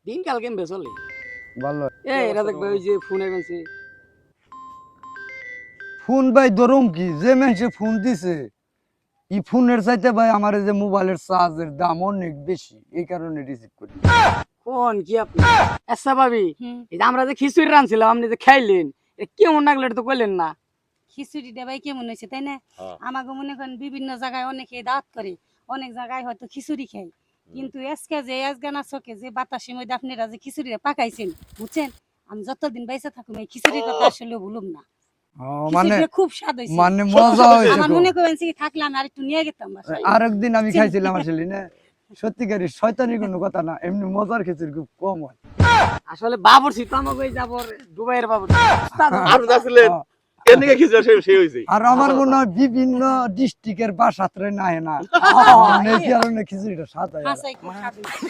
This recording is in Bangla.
দিনকাল কেমবে চলে? ভালো। এরা দেখবে ওই যে ফোনে গেছে। ফোন ভাই ধরুম কি যে মানুষে ফোন দিছে এই ফোনের চাইতে ভাই আমার এই যে মোবাইলের চার্জের দাম অনেক বেশি, এই কারণে রিসিভ করি। কোন কি আপনি? আচ্ছা ভাবি, এই যে আমরা যে খিচুড়ি রাঁধছিলাম আপনি যে খাইলেন, এটা কেমন লাগলো এটা তো কইলেন না। খিচুড়িটা ভাই কেমন হয়েছে তাই না? আমাকে মনে করেন বিভিন্ন জায়গায় অনেকে দাওয়াত করে, অনেক জায়গায় হয়তো খিচুড়ি খাই, কিন্তু আজকে যে আজগানা চকে যে বাতাসের মধ্যে আপনারা যে খিচুড়িটা পাকাইছেন, বুঝছেন, আমি যতদিন বাইসা থাকুন এই খিচুড়ির কথা আসলে ভুলুম না। মানে খিচুড়িটা খুব স্বাদ হয়েছে, মানে মজা হয়েছে আমার খুব। মনে করেন যে থাকলে আমি আরেকটু নিয়ে গেতাম বাসায়। আরেকদিন আমি খাইছিলাম আসলে না, সত্যিকারই শয়তানি কোনো কথা না, এমনি মজার খিচুড়ি খুব কম হয়। আসলে বাবুর্চি তো আমাকে ওই যাবর দুবাইয়ের বাবুর্চি। আপনি আসলেন এর নিকে কিছু সেই হইছে। আর আমার মনে হয় বিভিন্ন ডিস্ট্রিক্টের বাসাতে নাই না, এই কারণে খিচুড়িটা স্বাদ হয়। হাসাই খুব স্বাদ হয়েছে।